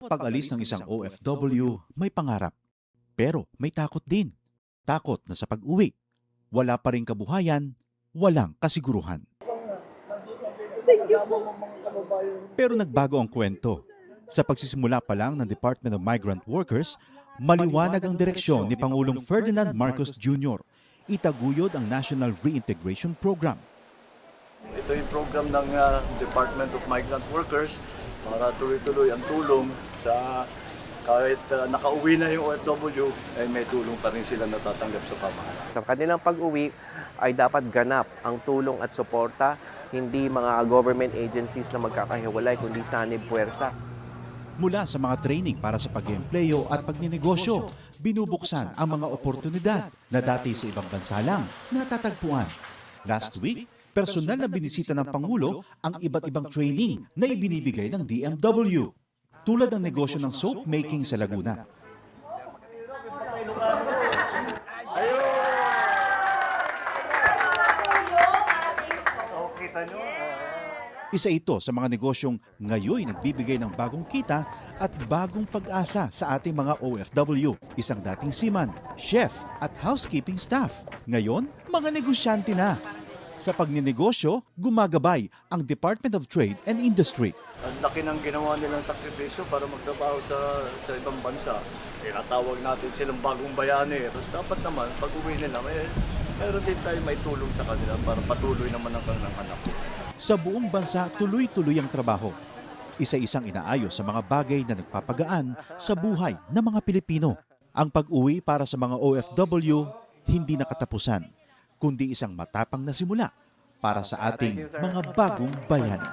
Pag-alis ng isang OFW, may pangarap. Pero may takot din. Takot na sa pag-uwi. Wala pa ring kabuhayan, walang kasiguruhan. Pero nagbago ang kwento. Sa pagsisimula pa lang ng Department of Migrant Workers, maliwanag ang direksyon ni Pangulong Ferdinand Marcos Jr. Itaguyod ang National Reintegration Program. Ito yung program ng Department of Migrant Workers para tuloy-tuloy ang tulong sa kahit nakauwi na yung OFW, ay may tulong pa rin sila natatanggap sa pamahalaan. Sa kanilang pag-uwi ay dapat ganap ang tulong at suporta, hindi mga government agencies na magkakahiwalay, kundi sanib puwersa. Mula sa mga training para sa pag-eempleyo at pagninegosyo, binubuksan ang mga oportunidad na dati sa ibang bansa lang natatagpuan. Last week, personal na binisita ng Pangulo ang iba't ibang training na ibinibigay ng DMW, tulad ng negosyo ng soap making sa Laguna. Isa ito sa mga negosyong ngayon nagbibigay ng bagong kita at bagong pag-asa sa ating mga OFW. Isang dating seaman, chef at housekeeping staff. Ngayon, mga negosyante na. Sa pagninegosyo, gumagabay ang Department of Trade and Industry. Ang laki ng ginawa nilang sakripisyo para magtrabaho sa ibang bansa. Tinatawag natin silang bagong bayani. Tapos dapat naman, pag uwi nila, meron din tayo may tulong sa kanila para patuloy naman ang kanilang anak. Sa buong bansa, tuloy-tuloy ang trabaho. Isa-isang inaayos sa mga bagay na nagpapagaan sa buhay ng mga Pilipino. Ang pag-uwi para sa mga OFW, hindi nakatapusan, kundi isang matapang na simula para sa ating mga bagong bayani.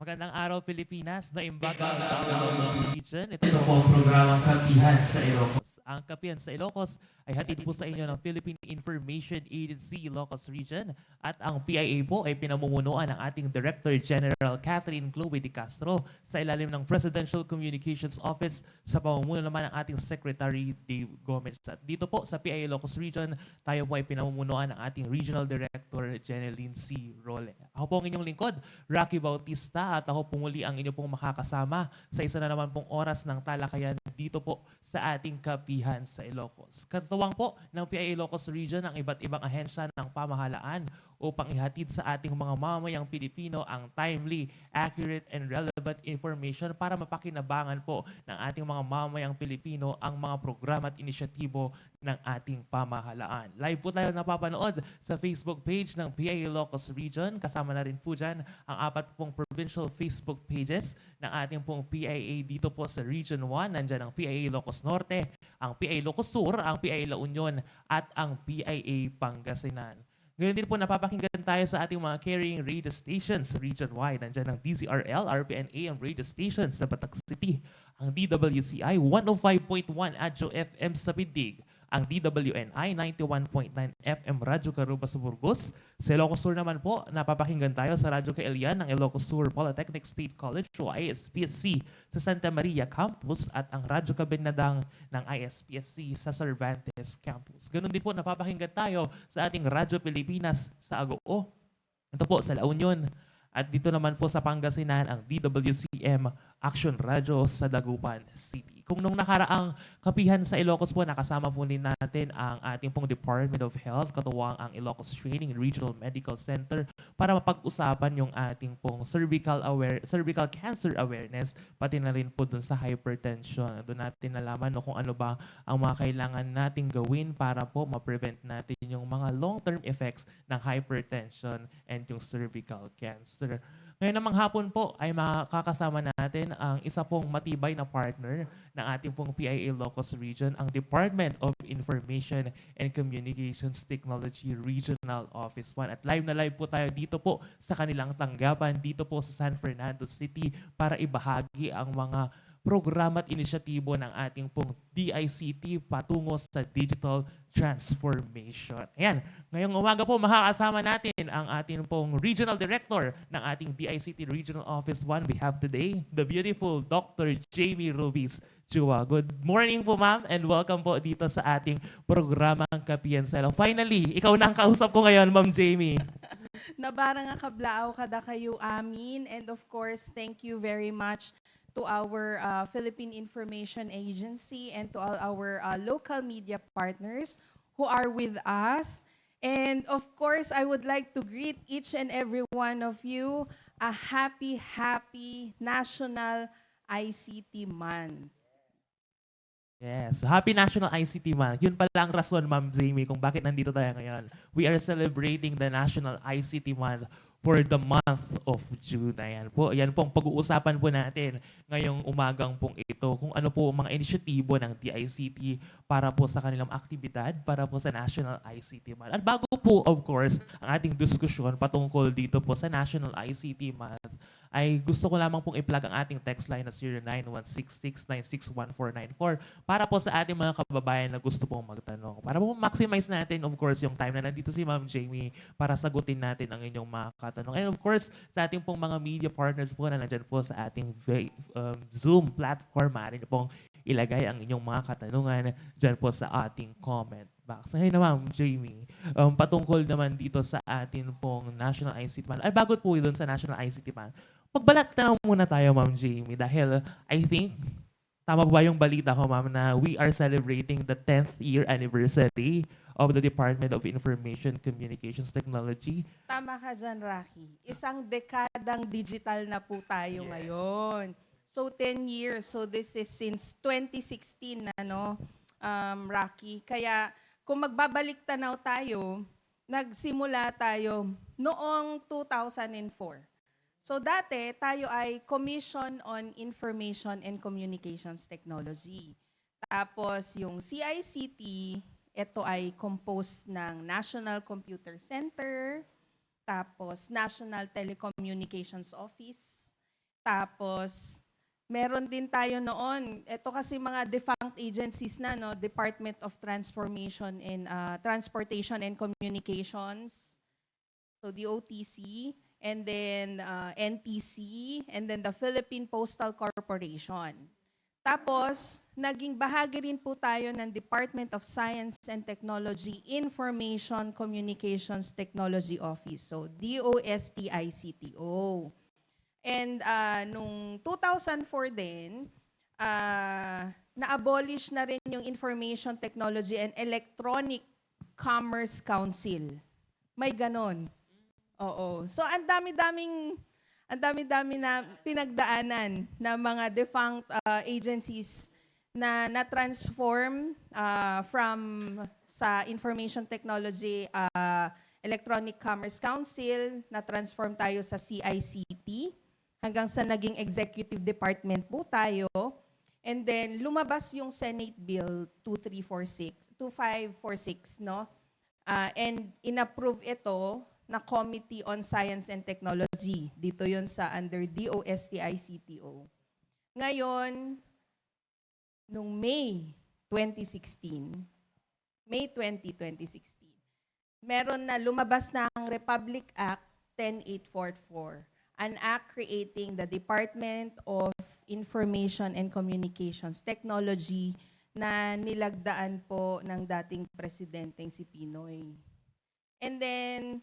Magandang araw, Pilipinas. Naimbaga ang Ilocos Region. Ito po ang programang Kapihan sa Ilocos. Ang Kapihan sa Ilocos ay hatid po sa inyo ng Philippine Information Agency Ilocos Region at ang PIA po ay pinamumunuan ng ating Director General Catherine Chloe de Castro sa ilalim ng Presidential Communications Office sa pamumuno naman ng ating Secretary Dave Gomez. At dito po sa PIA Ilocos Region, tayo po ay pinamumunuan ng ating Regional Director Jeneline C. Role. Ako po ang inyong lingkod, Rocky Bautista, at ako po muli ang inyo pong makakasama sa isa na naman pong oras ng talakayan dito po sa ating Kapihan sa Ilocos. Katuwang po ng PIA Ilocos Region ang iba't ibang ahensya ng pamahalaan upang ihatid sa ating mga mamamayang Pilipino ang timely, accurate, and relevant information para mapakinabangan po ng ating mga mamamayang Pilipino ang mga programa at inisyatibo ng ating pamahalaan. Live po tayo napapanood sa Facebook page ng PIA Ilocos Region. Kasama na rin po dyan ang 4 pong provincial Facebook pages ng ating pong PIA dito po sa Region 1. Nandyan ang PIA Ilocos Norte, ang PIA Ilocos Sur, ang PIA La Union, at ang PIA Pangasinan. Ngayon din po napapakinggan tayo sa ating mga carrying radio stations region-wide. Nandiyan ang DZRL, RPNA, ang radio stations sa Batak City. Ang DWCI 105.1 Adjo FM sa Bidig. Ang DWNI 91.9 FM Radyo Caruba sa Burgos. Sa Ilocos Sur naman po, napapakinggan tayo sa Radyo Kaelian ng Ilocos Sur Polytechnic State College o ISPSC sa Santa Maria Campus at ang Radyo Kabinadang ng ISPSC sa Cervantes Campus. Ganun din po napapakinggan tayo sa ating Radyo Pilipinas sa Agoo. Ito po sa La Union. At dito naman po sa Pangasinan ang DWCM Action Radio sa Dagupan City. Kung nung nakaraang Kapihan sa Ilocos po, nakasama po din natin ang ating pong Department of Health, katuwang ang Ilocos Training Regional Medical Center para mapag-usapan yung ating pong cervical cancer awareness, pati na rin po dun sa hypertension. Doon natin nalaman kung ano ba ang mga kailangan nating gawin para po ma-prevent natin yung mga long-term effects ng hypertension and yung cervical cancer. Ngayon namang hapon po ay makakasama natin ang isa pong matibay na partner ng ating pong PIA Ilocos Region, ang Department of Information and Communications Technology Regional Office 1. At live na live po tayo dito po sa kanilang tanggapan dito po sa San Fernando City para ibahagi ang mga programa at inisyatibo ng ating pong DICT patungo sa digital transformation. Ayan, ngayong umaga po makakasama natin ang ating pong Regional Director ng ating DICT Regional Office 1. We have today the beautiful Dr. Jamie Rubiz Chua. Good morning po ma'am and welcome po dito sa ating programang Kapienselo. Finally, ikaw na ang kausap ko ngayon, Ma'am Jamie. Nabara nga kablao kada kayo amin. And of course, thank you very much to our Philippine Information Agency and to all our local media partners who are with us. And of course, I would like to greet each and every one of you a happy, happy National ICT Month. Yes, Happy National ICT Month. Yun pala ang rason, Ma'am Jamie, kung bakit nandito tayo ngayon. We are celebrating the National ICT Month for the month of June. Ayan po ang pag-uusapan po natin ngayong umagang pong ito, kung ano po ang mga inisyatibo ng DICT para po sa kanilang aktibidad, para po sa National ICT Month. At bago po, of course, ang ating diskusyon patungkol dito po sa National ICT Month, ay gusto ko lamang pong i-plug ang ating text line na 0916696194 para po sa ating mga kababayan na gusto pong magtanong. Para po maximize natin, of course, yung time na nandito si Ma'am Jamie para sagutin natin ang inyong mga katanong. And of course, sa ating pong mga media partners po na nandyan po sa ating Zoom platform, maaari niyo pong ilagay ang inyong mga katanungan dyan po sa ating comment box. Ngayon na Ma'am Jamie, patungkol naman dito sa ating pong National ICT Month. Ay, bago po yun sa National ICT Month, magbalat na muna tayo, Ma'am Jamie, dahil I think, tama ba yung balita ko, Ma'am, na we are celebrating the 10th year anniversary of the Department of Information Communications Technology. Tama ka dyan, Rocky. Isang dekadang digital na po tayo ngayon. So, 10 years. So, this is since 2016 na, no, Rocky. Kaya, kung magbabalik tanaw tayo, nagsimula tayo noong 2004. So, dati, tayo ay Commission on Information and Communications Technology. Tapos, yung CICT, ito ay composed ng National Computer Center, tapos National Telecommunications Office, tapos meron din tayo noon, ito kasi mga defunct agencies na, no, Department of Transportation and Communications, so DOTC, and then NTC, and then the Philippine Postal Corporation. Tapos, naging bahagi rin po tayo ng Department of Science and Technology Information Communications Technology Office. So, DOST-ICTO. And nung 2004 din, na-abolish na rin yung Information Technology and Electronic Commerce Council. May ganon. Oo. So, ang dami-dami na pinagdaanan ng mga defunct agencies na na-transform from sa Information Technology Electronic Commerce Council, na-transform tayo sa CICT, hanggang sa naging Executive Department po tayo. And then, lumabas yung Senate Bill 2546, no? And inapprove ito na Committee on Science and Technology. Dito yon sa under DOST-ICTO. Ngayon, nung May 2016, meron na lumabas na ang Republic Act 10844, an act creating the Department of Information and Communications Technology na nilagdaan po ng dating presidenteng si Pinoy. And then,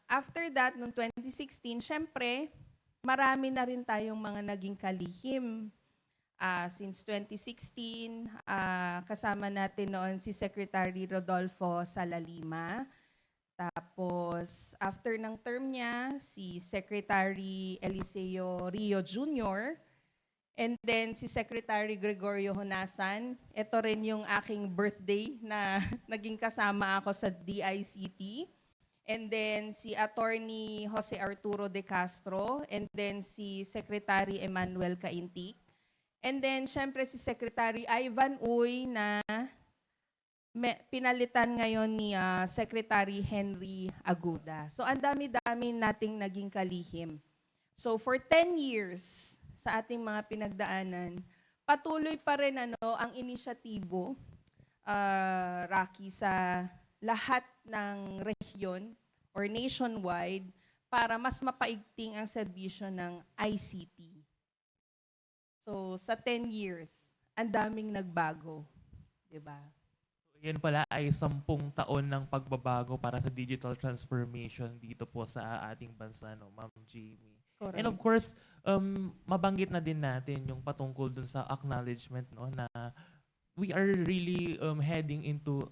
after that, noong 2016, syempre, marami na rin tayong mga naging kalihim. Since 2016, kasama natin noon si Secretary Rodolfo Salalima. Tapos, after ng term niya, si Secretary Eliseo Rio Jr., and then si Secretary Gregorio Honasan. Ito rin yung aking birthday na naging kasama ako sa DICT. And then si Attorney Jose Arturo de Castro, and then si Secretary Emmanuel Caintic. And then syempre si Secretary Ivan Uy na pinalitan ngayon ni Secretary Henry Aguda. So ang dami-dami nating naging kalihim. So for 10 years, sa ating mga pinagdaanan, patuloy pa rin ang inisyatibo, Rocky, sa lahat ng rehiyon or nationwide para mas mapaigting ang serbisyo ng ICT. So, sa 10 years, ang daming nagbago. Diba? Yan pala ay 10 taon ng pagbabago para sa digital transformation dito po sa ating bansa, no, Ma'am Jamie. Correct. And of course, mabanggit na din natin yung patungkol dun sa acknowledgement, no, na we are really heading into,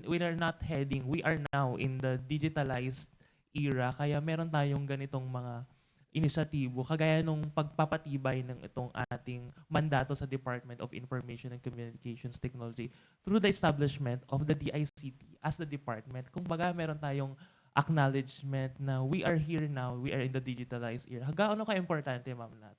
we are not heading, we are now in the digitalized era, kaya meron tayong ganitong mga inisyatibo, kagaya nung pagpapatibay ng itong ating mandato sa Department of Information and Communications Technology through the establishment of the DICT as the department. Kung baga meron tayong acknowledgement na we are here now, we are in the digitalized era. Gaano ka-importante, Ma'am Nat?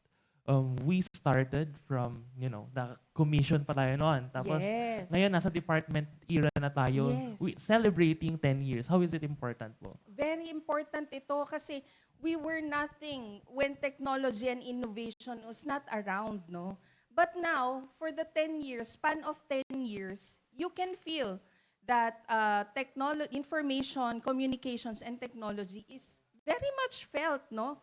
We started from, the commission pa tayo noon. Tapos, Yes. ngayon, nasa department era na tayo. Yes. Celebrating 10 years. How is it important po? Very important ito kasi we were nothing when technology and innovation was not around, no? But now, for the 10 years, span of 10 years, you can feel that information, communications, and technology is very much felt, no?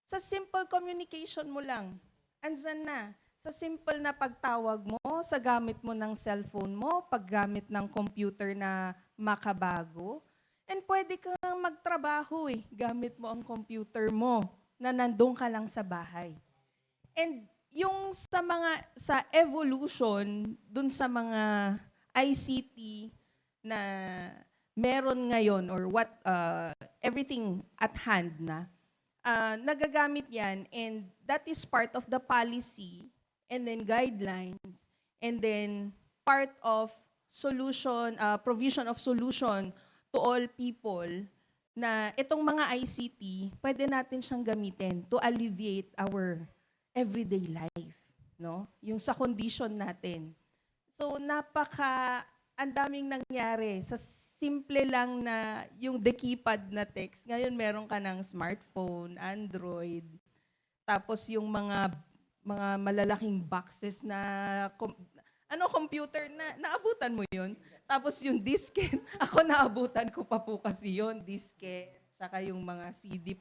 Sa simple communication mo lang, andyan na. Sa simple na pagtawag mo, sa gamit mo ng cellphone mo, paggamit ng computer na makabago, and pwede kang magtrabaho gamit mo ang computer mo na nandun ka lang sa bahay. And yung sa evolution, dun sa mga ICT na meron ngayon or everything at hand na, nagagamit yan, and that is part of the policy and then guidelines and then part of provision of solution to all people na itong mga ICT, pwede natin siyang gamitin to alleviate our everyday life, no? Yung sa condition natin. So ang daming nangyari sa simple lang na yung the keypad na text. Ngayon meron ka ng smartphone, Android, tapos yung mga malalaking boxes na computer na naabutan mo yun. Tapos yung disket, ako naabutan ko pa po kasi yun, disket, saka yung mga CD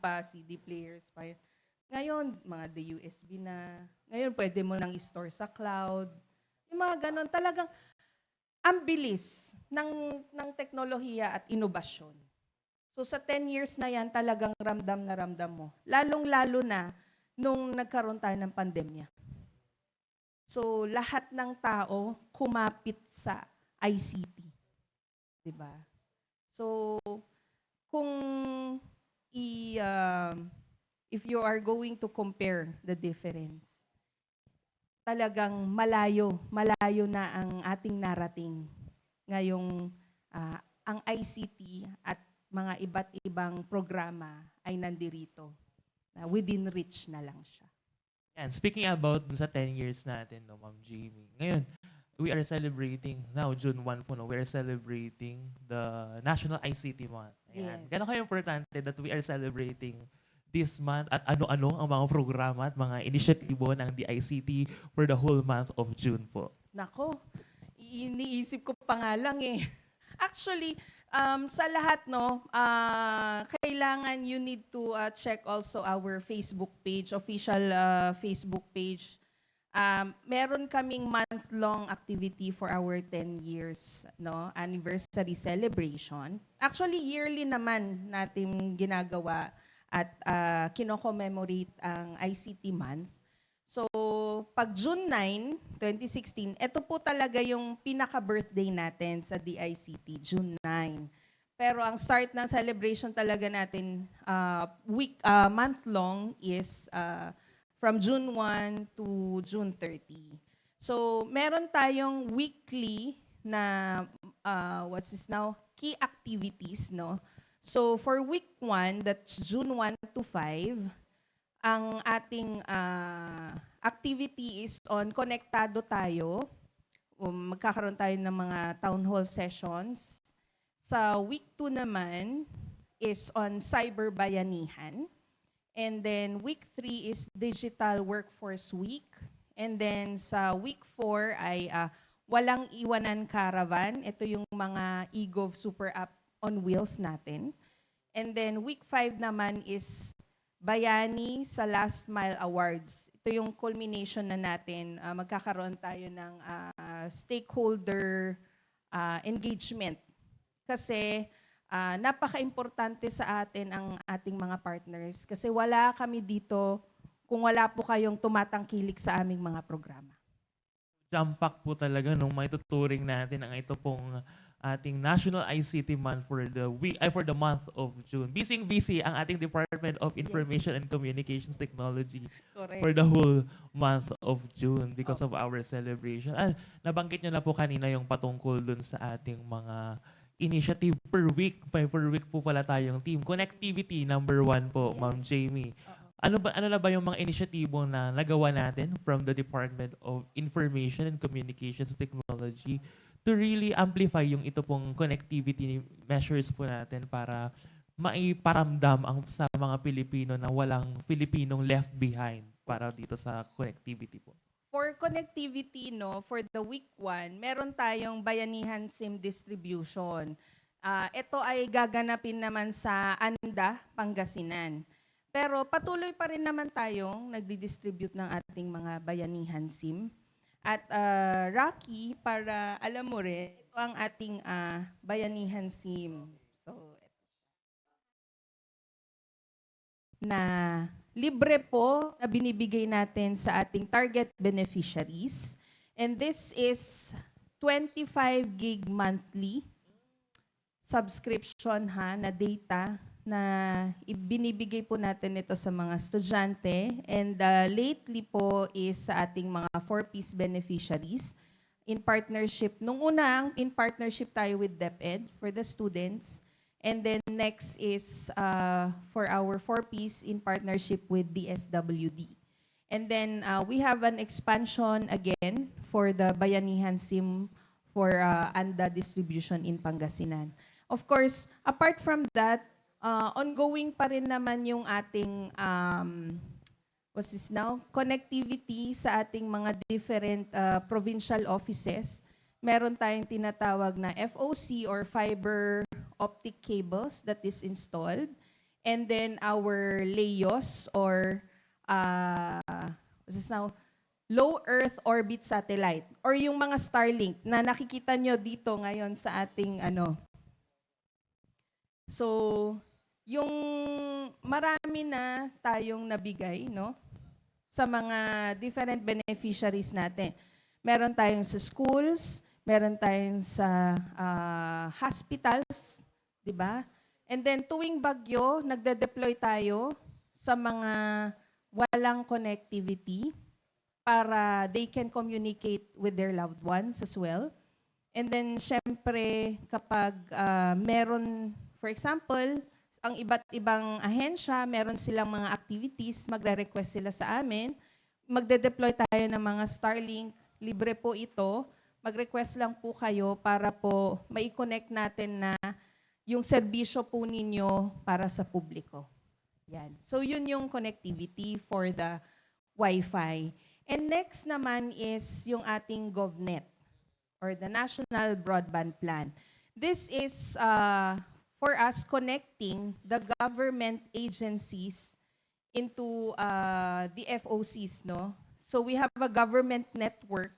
players pa yun. Ngayon, mga USB na. Ngayon, pwede mo nang store sa cloud. Yung mga ganon, talagang ang bilis ng teknolohiya at inobasyon. So sa 10 years na yan, talagang ramdam na ramdam mo. Lalong-lalo na nung nagkaroon tayo ng pandemya. So lahat ng tao kumapit sa ICT. Diba? So kung if you are going to compare the difference, talagang malayo na ang ating narating. Ngayong ang ICT at mga iba't ibang programa ay nandirito. Within reach na lang siya. And speaking about dun sa 10 years natin, no, Ma'am Jamie. Ngayon, we are celebrating, now June 1 po, no, we are celebrating the National ICT Month. Ayan. Yes. Gano'n ka-importante that we are celebrating this month at ano-ano ang mga programa at mga inisyatibo ng DICT for the whole month of June po? Nako, iniisip ko pa nga lang Actually, sa lahat, no, kailangan you need to check also our Facebook page, official Facebook page. Meron kaming month-long activity for our 10 years, no, anniversary celebration. Actually, yearly naman natin ginagawa at kino-commemorate ang ICT month. So, pag June 9, 2016, ito po talaga yung pinaka-birthday natin sa DICT, June 9. Pero ang start ng celebration talaga natin, month-long is from June 1 to June 30. So, meron tayong weekly na, key activities, no? So, for week 1, that's June 1 to 5, ang ating activity is on konektado tayo. Magkakaroon tayo ng mga town hall sessions. Sa week 2 naman is on cyberbayanihan. And then week 3 is Digital Workforce Week. And then sa week 4 ay Walang Iwanan Caravan. Ito yung mga eGov Super App on Wheels natin. And then week 5 naman is Bayani sa Last Mile Awards. Ito yung culmination na natin. Magkakaroon tayo ng stakeholder engagement. Kasi napaka-importante sa atin ang ating mga partners. Kasi wala kami dito kung wala po kayong tumatangkilik sa aming mga programa. Jump pack po talaga nung may tuturing natin ang ito pong ating National ICT Month for the month of June. Busy ang ating Department of Information and Communications Technology Correct. for the whole month of June because of our celebration. Nabanggit nyo na po kanina yung patungkol dun sa ating mga initiative per week. Per week po pala tayong team. Connectivity, number 1 po, Yes. Ma'am Jamie. Oo. Ano na ba yung mga inisyatibo na nagawa natin from the Department of Information and Communications Technology to really amplify yung ito pong connectivity measures po natin para maiparamdam sa mga Pilipino na walang Pilipinong left behind para dito sa connectivity po? For connectivity, for the week 1, meron tayong Bayanihan SIM distribution. Ito ay gaganapin naman sa Anda, Pangasinan. Pero patuloy pa rin naman tayong nagdi-distribute ng ating mga Bayanihan SIM. At Rocky, para alam mo rin, ito ang ating Bayanihan SIM. So, na libre po na binibigay natin sa ating target beneficiaries. And this is 25 gig monthly subscription na data na ibinibigay po natin ito sa mga estudyante. And lately po is sa ating mga 4-piece beneficiaries in partnership. Nung una, in partnership tayo with DepEd for the students. And then next is for our 4-piece in partnership with DSWD. And then we have an expansion again for the Bayanihan SIM for ANDA distribution in Pangasinan. Of course, apart from that, ongoing pa rin naman yung ating connectivity sa ating mga different provincial offices. Meron tayong tinatawag na FOC or fiber optic cables that is installed. And then our LEOS or low Earth orbit satellite or yung mga Starlink na nakikita nyo dito ngayon sa ating So, yung marami na tayong nabigay, sa mga different beneficiaries natin. Meron tayong sa schools, meron tayong sa hospitals, di ba? And then tuwing bagyo, nagde-deploy tayo sa mga walang connectivity para they can communicate with their loved ones as well. And then, syempre, kapag meron, for example, ang iba't ibang ahensya, meron silang mga activities, magre-request sila sa amin, magde-deploy tayo ng mga Starlink, libre po ito, mag-request lang po kayo para po mai-connect natin na yung serbisyo po ninyo para sa publiko. Yan. So yun yung connectivity for the Wi-Fi. And next naman is yung ating GovNet or the National Broadband Plan. This is for us connecting the government agencies into the FOCs, So we have a government network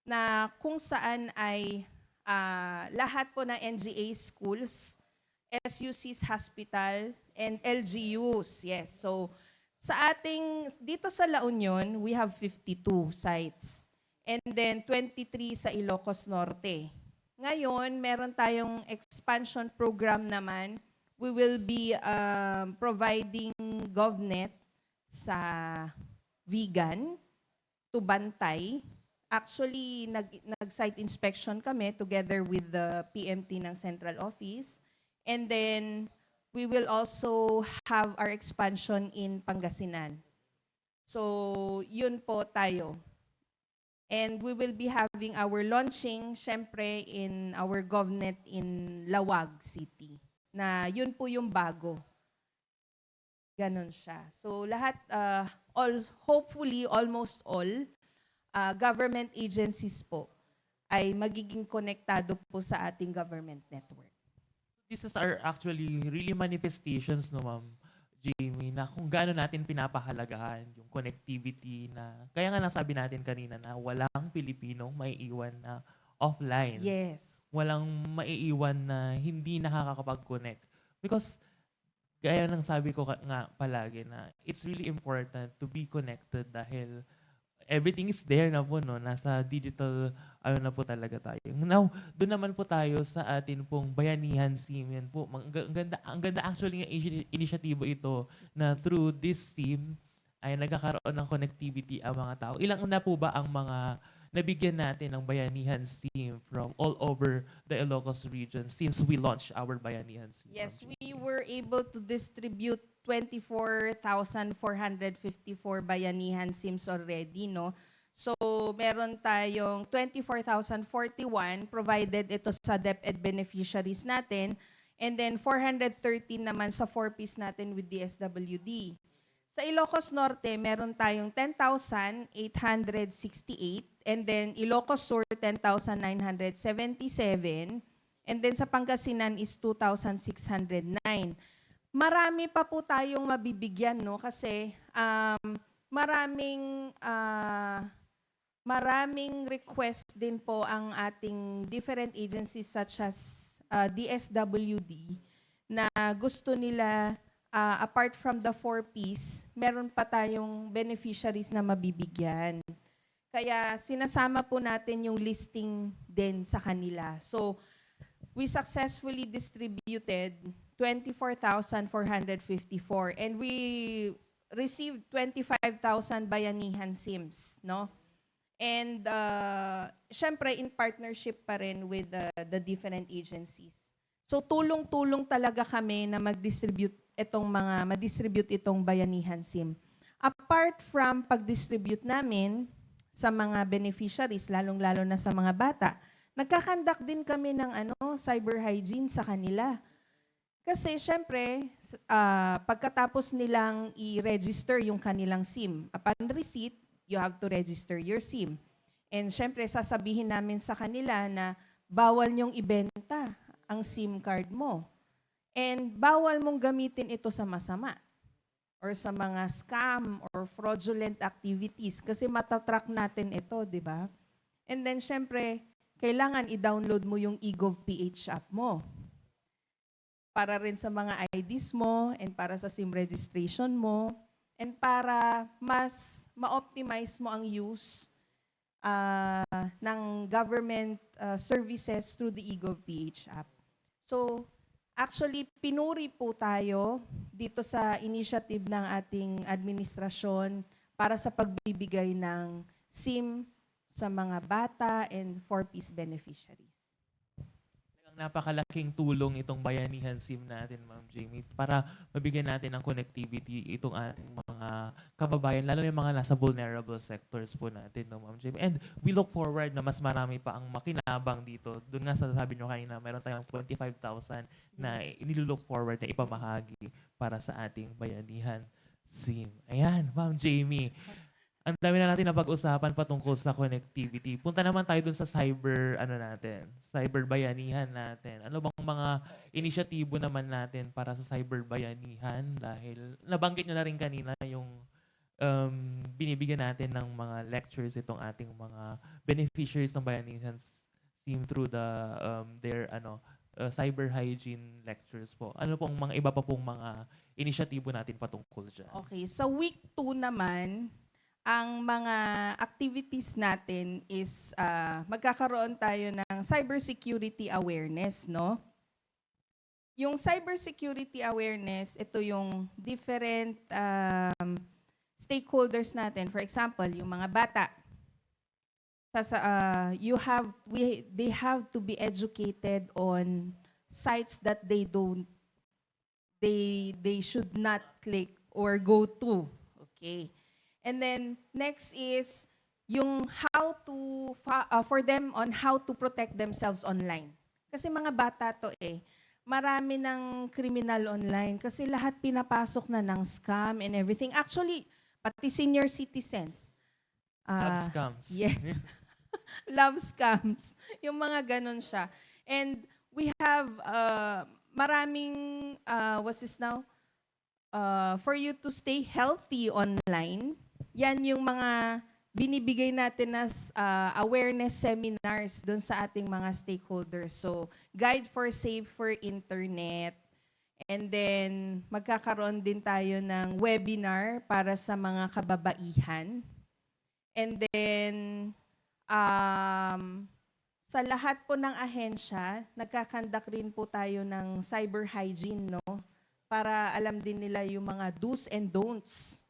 na kung saan ay lahat po ng NGA schools, SUCs, hospital, and LGUs. Yes. So sa dito sa La Union, we have 52 sites. And then 23 sa Ilocos Norte. Ngayon, meron tayong expansion program naman. We will be providing GovNet sa Vigan to Bantay. Actually, nag-site inspection kami together with the PMT ng Central Office. And then, we will also have our expansion in Pangasinan. So, yun po tayo. And we will be having our launching, syempre, in our GovNet in Lawag City. Na yun po yung bago. Ganon siya. So lahat, hopefully, almost all government agencies po ay magiging konektado po sa ating government network. This is our actually really manifestations, no, Ma'am Jamie, na kung gaano natin pinapahalagahan yung connectivity na, kaya nga nasabi natin kanina na walang Pilipinong maiiwan na offline. Yes. Walang maiiwan na hindi nakakapag-connect. Because, gaya ng sabi ko nga palagi na it's really important to be connected dahil everything is there na po, no? Nasa digital, ano na po talaga tayo. Now, doon naman po tayo sa atin pong Bayanihan SIM. Yan po, ang ganda actually ng inisyatibo ito na through this SIM ay nagkakaroon ng connectivity ang mga tao. Ilang na po ba ang mga nabigyan natin ng Bayanihan SIM from all over the Ilocos region since we launched our Bayanihan SIM? Yes, we were able to distribute 24,454 bayanihan SIMs already, no? So, meron tayong 24,041 provided ito sa DepEd beneficiaries natin, and then 413 naman sa 4Ps natin with DSWD. Sa Ilocos Norte, meron tayong 10,868, and then Ilocos Sur, 10,977, and then sa Pangasinan is 2,609. Marami pa po tayong mabibigyan, no? Kasi maraming request din po ang ating different agencies such as DSWD na gusto nila, apart from the 4Ps, meron pa tayong beneficiaries na mabibigyan. Kaya sinasama po natin yung listing din sa kanila. So, we successfully distributed 24,454 and we received 25,000 bayanihan SIMs, no? And syempre in partnership pa rin with the different agencies. So tulong-tulong talaga kami na mag-distribute itong bayanihan SIM. Apart from pag-distribute namin sa mga beneficiaries, lalong-lalo na sa mga bata, nagkakandak din kami ng cyber hygiene sa kanila. Kasi syempre, pagkatapos nilang i-register yung kanilang SIM, upon receipt, you have to register your SIM. And syempre, sasabihin namin sa kanila na bawal niyong ibenta ang SIM card mo. And bawal mong gamitin ito sa masama or sa mga scam or fraudulent activities kasi matatrack natin ito, di ba? And then syempre, kailangan i-download mo yung eGovPH app mo para rin sa mga IDs mo and para sa SIM registration mo and para mas ma-optimize mo ang use ng government services through the eGovPH app. So, actually, pinuri po tayo dito sa initiative ng ating administrasyon para sa pagbibigay ng SIM sa mga bata and 4Ps beneficiaries. Napakalaking tulong itong bayanihan SIM natin, Ma'am Jamie, para mabigyan natin ng connectivity itong ating mga kababayan, lalo na yung mga nasa vulnerable sectors po natin, no, Ma'am Jamie. And we look forward na mas marami pa ang makinabang dito. Doon nga sa sabi nyo kanina, meron tayong 25,000 na inilook forward na ipamahagi para sa ating bayanihan SIM. Ayan, Ma'am Jamie. Ang dami na natin na pag-usapan patungkol sa connectivity. Punta naman tayo dun sa cyber bayanihan natin. Ano bang mga inisyatibo naman natin para sa cyber bayanihan? Dahil nabanggit nyo na rin kanina yung binibigyan natin ng mga lectures itong ating mga beneficiaries ng bayanihan SIM through their cyber hygiene lectures po. Ano pong mga iba pa pong mga inisyatibo natin patungkol dyan? Okay, sa week 2 naman, ang mga activities natin is magkakaroon tayo ng cybersecurity awareness, no? Yung cybersecurity awareness, ito yung different stakeholders natin. For example, yung mga bata. They have to be educated on sites that they should not click or go to. Okay. And then next is yung for them on how to protect themselves online. Kasi mga bata to marami ng criminal online kasi lahat pinapasok na ng scam and everything. Actually, pati senior citizens. Love Ah, scams. yes. Love scams. Yung mga ganun siya. And we have maraming, what's this now? For you to stay healthy online, yan yung mga binibigay natin as awareness seminars doon sa ating mga stakeholders. So, Guide for Safe for Internet. And then, magkakaroon din tayo ng webinar para sa mga kababaihan. And then, sa lahat po ng ahensya, nagkakandak rin po tayo ng cyber hygiene, no? Para alam din nila yung mga do's and don'ts.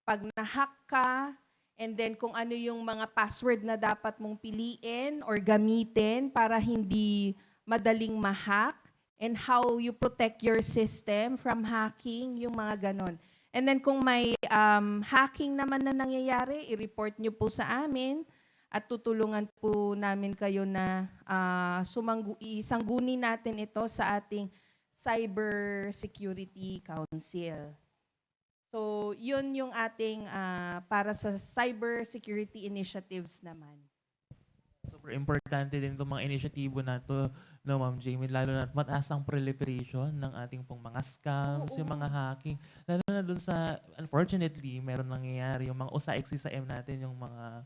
Pag na-hack ka, and then kung ano yung mga password na dapat mong piliin or gamitin para hindi madaling ma-hack, and how you protect your system from hacking, yung mga ganon. And then kung may hacking naman na nangyayari, i-report nyo po sa amin at tutulungan po namin kayo na isangguni natin ito sa ating Cyber Security Council. So, yun yung ating para sa cyber security initiatives naman. Super importante din itong mga inisyatibo na to, no, Ma'am Jamie, lalo na mataas ang proliferation ng ating pong mga scams, yung mga hacking. Lalo na dun sa, unfortunately, meron nangyayari yung mga USAIC natin, yung mga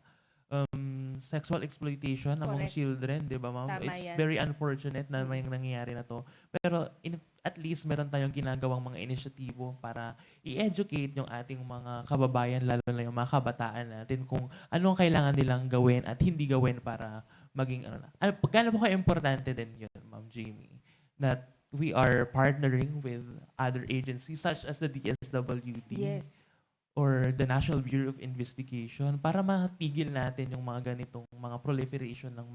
sexual exploitation ng mga Correct. children, di ba, Ma'am? Tama It's yan. very unfortunate na may nangyayari na to. Pero at least meron tayong ginagawang mga inisyatibo para i-educate yung ating mga kababayan, lalo na yung mga kabataan natin kung anong kailangan nilang gawin at hindi gawin para maging Gaano po ka-importante din yun, Ma'am Jamie, that we are partnering with other agencies such as the DSWD Yes. or the National Bureau of Investigation para matigil natin yung mga ganitong mga proliferation ng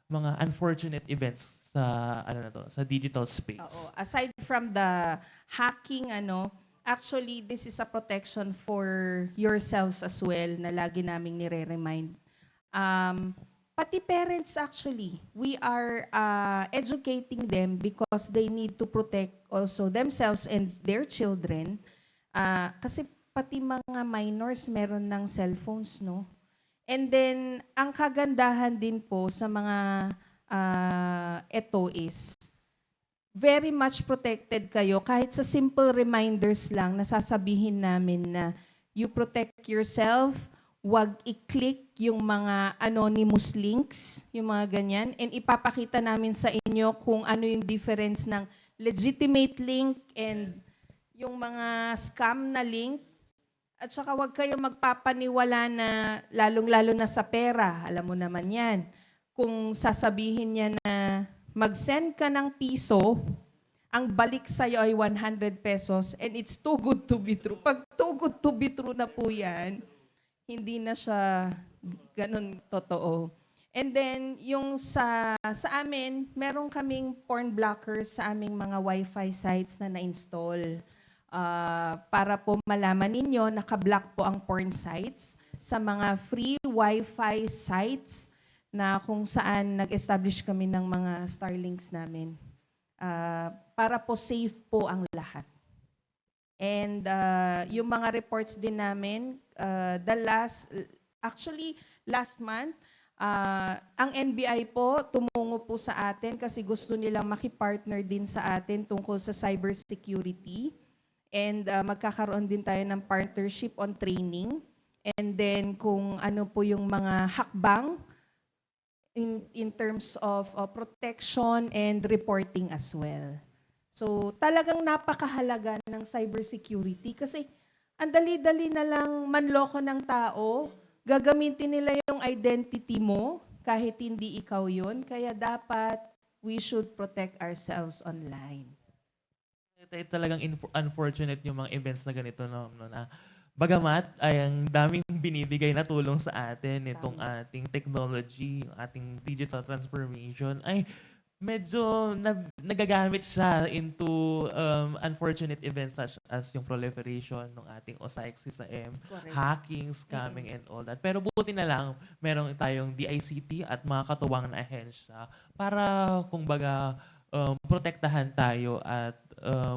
mga unfortunate events sa sa digital space. Oo. Aside from the hacking, actually, this is a protection for yourselves as well na lagi naming nire-remind. Pati parents actually, we are educating them because they need to protect also themselves and their children. Kasi pati mga minors meron ng cellphones, no? And then, ang kagandahan din po sa mga ito is, very much protected kayo. Kahit sa simple reminders lang, nasasabihin namin na you protect yourself, wag i-click yung mga anonymous links, yung mga ganyan, and ipapakita namin sa inyo kung ano yung difference ng legitimate link and yung mga scam na link. At saka wag kayo magpapaniwala na lalong-lalo na sa pera. Alam mo naman yan. Kung sasabihin niya na mag-send ka ng piso, ang balik sa'yo ay 100 pesos and it's too good to be true. Pag too good to be true na po yan, hindi na siya ganun totoo. And then, yung sa amin, meron kaming porn blockers sa aming mga Wi-Fi sites na na-install. Para po malaman ninyo, naka-block po ang porn sites sa mga free Wi-Fi sites na kung saan nag-establish kami ng mga Starlinks namin. Para po safe po ang lahat. And yung mga reports din namin, last month, ang NBI po tumungo po sa atin kasi gusto nilang makipartner din sa atin tungkol sa cybersecurity. And magkakaroon din tayo ng partnership on training. And then kung ano po yung mga hakbang in terms of protection and reporting as well. So talagang napakahalaga ng cybersecurity kasi ang dali-dali na lang manloko ng tao, gagamitin nila yung identity mo kahit hindi ikaw yun. Kaya dapat we should protect ourselves online. Talagang unfortunate yung mga events na ganito, no, na bagamat ay ang daming binibigay na tulong sa atin itong ating technology, yung ating digital transformation, ay medyo nagagamit siya into unfortunate events such as yung proliferation ng ating OSIC-CISM, Correct. hacking, scamming, and all that. Pero buti na lang, meron tayong DICT at mga katuwang na ahensya para, kumbaga, protektahan tayo at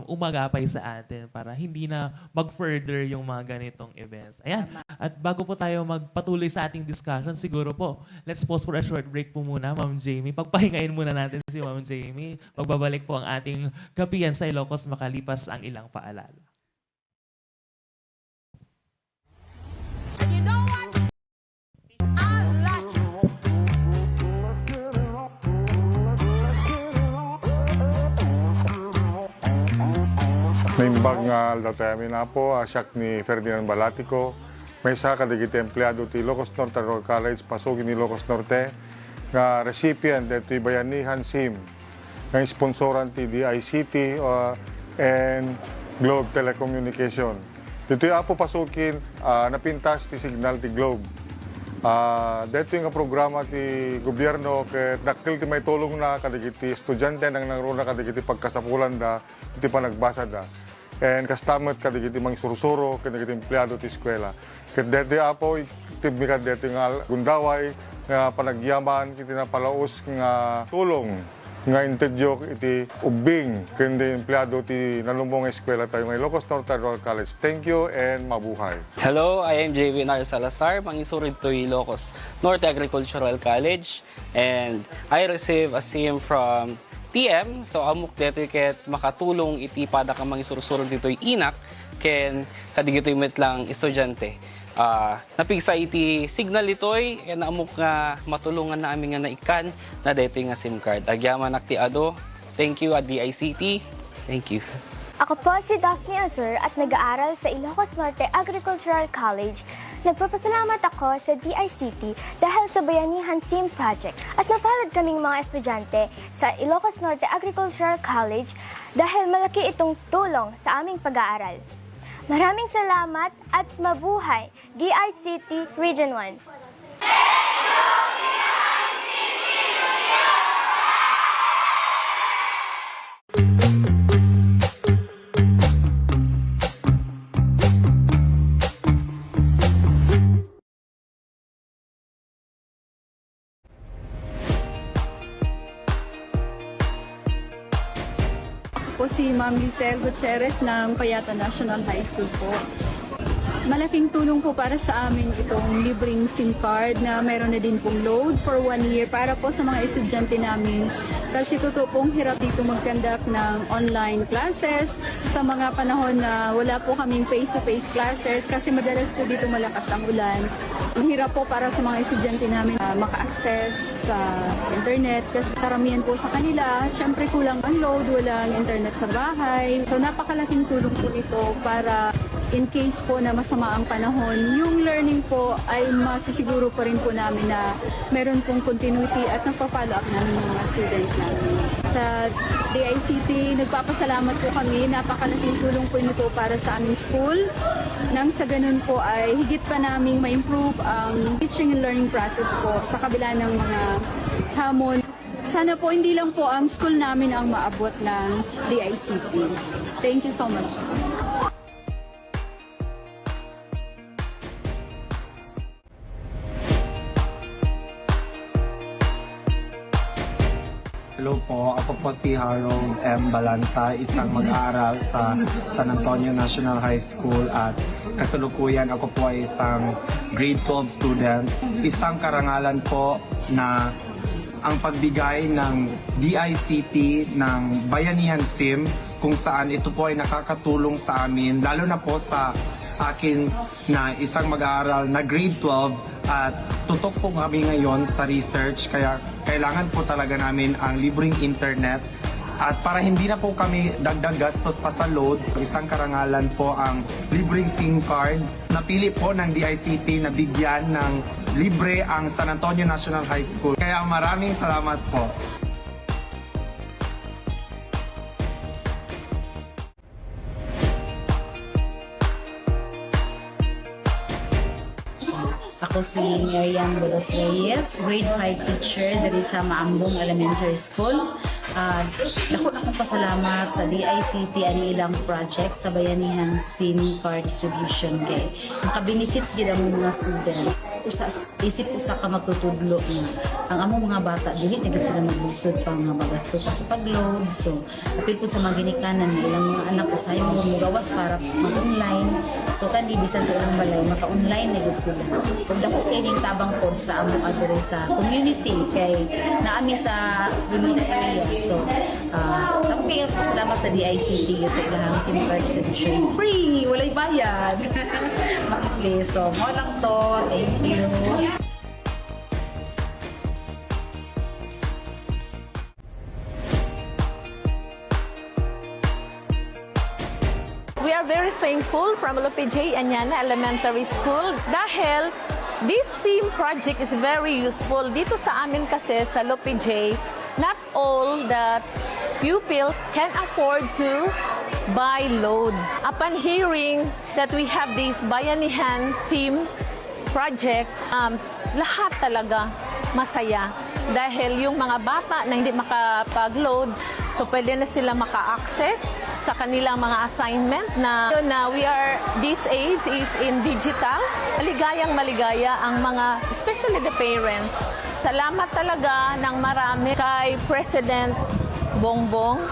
umagapay sa atin para hindi na mag-further yung mga ganitong events. Ayan. At bago po tayo magpatuloy sa ating discussion, siguro po, let's pause for a short break po muna, Ma'am Jamie. Pagpahingain muna natin si Ma'am Jamie. Pagbabalik po ang ating kapiyan sa Ilocos makalipas ang ilang paalala. Naimbag nga Latayami na po, asyak ni Ferdinand Balatico, may isa kadigiti empleyado ti Ilocos Norte Rural College, pasugin ni Ilocos Norte, nga recipient dito Bayanihan SIM, nga sponsoran ti DICT and Globe Telecommunication. Dito apo pasukin, napintas ti signal ti Globe. Dito yung programa ti gobyerno ket dakkel ti may tulong na kadigiti estudyante nang nangruna kadigiti pagkasapulan da iti panagbasa da. And kastamot kadigiti mang sursuro kadigiti empleyado ti eskwela. Ket dito apo tibmikan dito nga gundaway nga panagyaman kiti napalaos nga tulong nga intedyo iti ubing kundi empleyado ti nanumong eskwela tayo ng Ilocos Norte Rural College. Thank you and mabuhay. Hello, I am JVNR Salazar, mangisurid to Ilocos Norte Agricultural College, and I receive a SIM from TM, so amok dito ket makatulong iti pada ka mangisurusurod dito inak ken kadigitoy met lang estudyante. Napigsa iti signal itoy na amok nga matulungan na amin nga naikan na dito nga SIM card. Agyaman akti ado. Thank you at DICT. Thank you. Ako po si Daphne Azur at nag-aaral sa Ilocos Norte Agricultural College. Nagpapasalamat ako sa DICT dahil sa Bayanihan SIM Project at napalad kaming mga estudyante sa Ilocos Norte Agricultural College dahil malaki itong tulong sa aming pag-aaral. Maraming salamat at mabuhay DICT Region 1. Po si Ma'am Lizelle Gutierrez ng Payata National High School po. Malaking tulong po para sa amin itong libreng SIM card na mayroon na din pong load for 1 year para po sa mga estudyante namin. Kasi totoo pong hirap dito mag-conduct ng online classes sa mga panahon na wala po kaming face-to-face classes kasi madalas po dito malakas ang ulan. Ang hirap po para sa mga estudyante namin maka-access sa internet kasi karamihan po sa kanila, syempre kulang ang load, walang internet sa bahay. So napakalaking tulong po ito para in case po na masama ang panahon, yung learning po ay masisiguro pa rin po namin na meron pong continuity at nagpa-follow up namin yung mga student namin. Sa DICT, nagpapasalamat po kami. Napakalaking tulong po nito para sa aming school. Nang sa ganun po ay higit pa naming ma-improve ang teaching and learning process po sa kabila ng mga hamon. Sana po hindi lang po ang school namin ang maabot ng DICT. Thank you so much. Hello po, ako po si Harold M. Balanta, isang mag-aaral sa San Antonio National High School at kasalukuyan ako po ay isang grade 12 student. Isang karangalan po na ang pagbigay ng DICT ng Bayanihan SIM kung saan ito po ay nakakatulong sa amin, lalo na po sa akin na isang mag-aaral na grade 12 at tutok po kami ngayon sa research kaya kailangan po talaga namin ang libreng internet at para hindi na po kami dagdag gastos pa sa load, isang karangalan po ang libreng SIM card. Napili po ng DICT na bigyan ng libre ang San Antonio National High School. Kaya maraming salamat po. Ako si Miriam Bolos Reyes, grade 5 teacher dari sa Maambong Elementary School. Dako akong pasalamat sa DICT ani ilang project sa Bayanihan SIM card distribution kay maka-benefits gid ang mga students. isip usa ka magtutudlo nga ang among mga bata dili tigit sila maglisod pang magasto pa sa pagload. So apil po sa mga ginikanan na ilang mga anak usayong mugawas para mag-online. So kandi bisan sa ilang balay maka-online na gid sila. Kung dako kay ning tabang pod sa among adre sa community kay naami sa remote area. So tapos salamat sa DICT sa ilang SIM card solution. Free, walay bayad. Makikli. So mo lang to. Thank you. We are very thankful from LPJ Anyana Elementary School dahil this SIM project is very useful. Dito sa amin kasi sa LPJ, not all the pupil can afford to buy load. Upon hearing that we have this Bayanihan SIM project, lahat talaga masaya. Dahil yung mga bata na hindi makapag-load, so pwede na sila maka-access sa kanilang mga assignment na this age is in digital. Maligayang maligaya ang mga, especially the parents. Salamat talaga ng marami kay President Bongbong.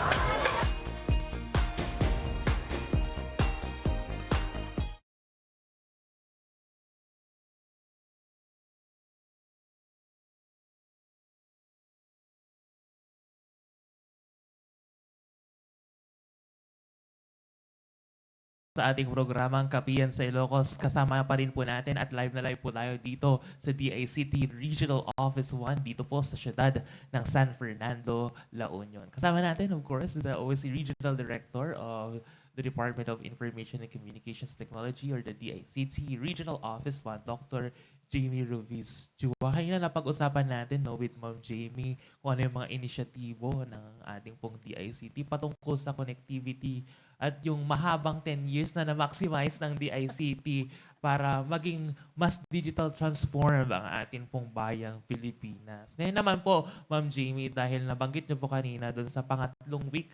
Sa ating programang Kapiyan sa Ilocos, kasama pa rin po natin at live na live po tayo dito sa DICT Regional Office 1 dito po sa siyudad ng San Fernando, La Union. Kasama natin, of course, the OSC Regional Director of the Department of Information and Communications Technology or the DICT Regional Office 1, Dr. Jamie Ruiz. Kanina napag-usapan natin with Ma'am Jamie kung ano yung mga inisyatibo ng ating pong DICT patungkol sa connectivity at yung mahabang 10 years na na-maximize ng DICT para maging mas digital transform ang ating pong bayang Pilipinas. Ngayon naman po, Ma'am Jamie, dahil nabanggit niyo po kanina doon sa pangatlong week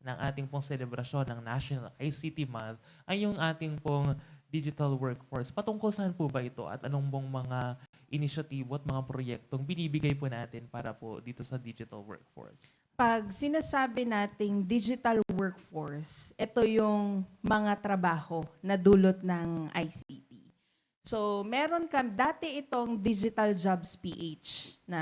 ng ating pong selebrasyon ng National ICT Month ay yung ating pong digital workforce. Patungkol saan po ba ito at anong pong mga inisyatibo at mga proyektong binibigay po natin para po dito sa digital workforce? Pag sinasabi nating digital workforce, ito yung mga trabaho na dulot ng ICT. So, meron dati itong Digital Jobs PH na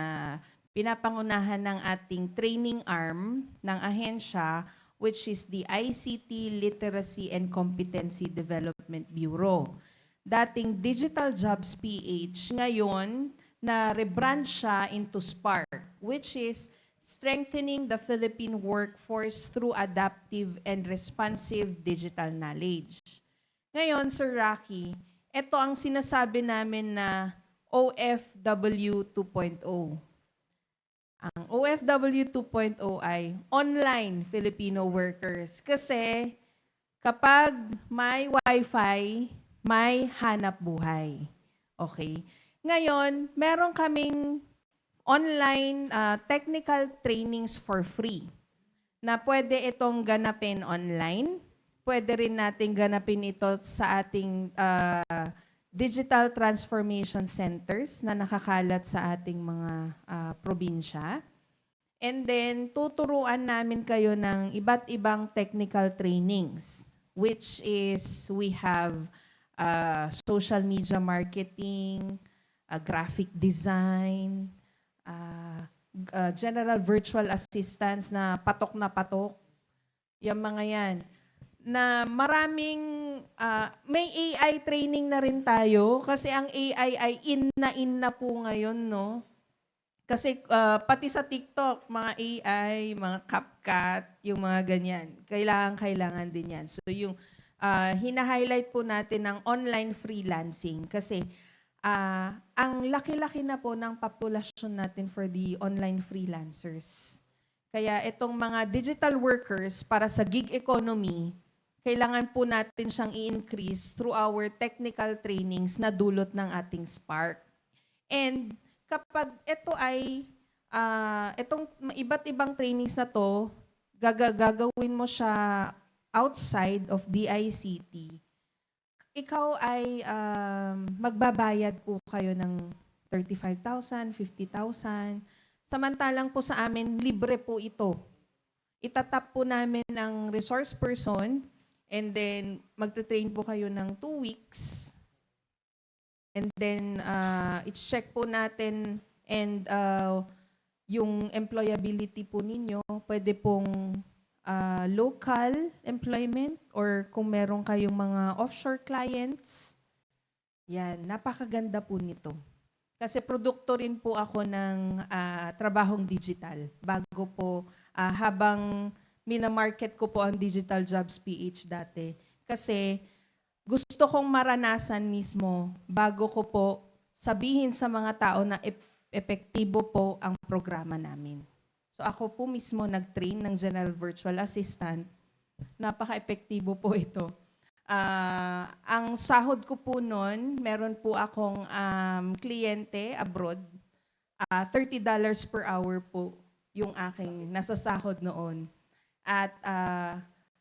pinapangunahan ng ating training arm ng ahensya, which is the ICT Literacy and Competency Development Bureau. Dating Digital Jobs PH, ngayon na rebrand siya into SPARK, which is Strengthening the Philippine Workforce through Adaptive and Responsive Digital Knowledge. Ngayon, Sir Rocky, ito ang sinasabi namin na OFW 2.0. Ang OFW 2.0 ay online Filipino workers. Kasi kapag may Wi-Fi, may hanap buhay. Okay? Ngayon, meron kaming online technical trainings for free na pwede itong ganapin online. Pwede rin natin ganapin ito sa ating digital transformation centers na nakakalat sa ating mga probinsya. And then, tuturuan namin kayo ng iba't ibang technical trainings, which is we have social media marketing, graphic design, general virtual assistance na patok, yung mga yan. Na maraming, may AI training na rin tayo kasi ang AI ay in na po ngayon, no? Kasi pati sa TikTok, mga AI, mga CapCut, yung mga ganyan, kailangan din yan. So yung hina-highlight po natin ng online freelancing kasi ang laki-laki na po ng populasyon natin for the online freelancers. Kaya itong mga digital workers para sa gig economy, kailangan po natin siyang i-increase through our technical trainings na dulot ng ating Spark. And kapag ito ay, itong iba't ibang trainings na to, gagawin mo siya outside of DICT, ikaw ay magbabayad po kayo ng 35,000, 50,000. Samantalang po sa amin, libre po ito. Itatap po namin ng resource person and then magte-train po kayo ng 2 weeks. And then i-check po natin and yung employability po ninyo, pwede pong local employment or kung meron kayong mga offshore clients. Yan, napakaganda po nito. Kasi produkto rin po ako ng trabahong digital. Bago po, habang minamarket ko po ang Digital Jobs PH dati. Kasi gusto kong maranasan mismo bago ko po sabihin sa mga tao na epektibo po ang programa namin. So ako po mismo nag-train ng General Virtual Assistant. Napaka-epektibo po ito. Ang sahod ko po noon, meron po akong kliyente abroad. $30 per hour po yung aking nasasahod noon. At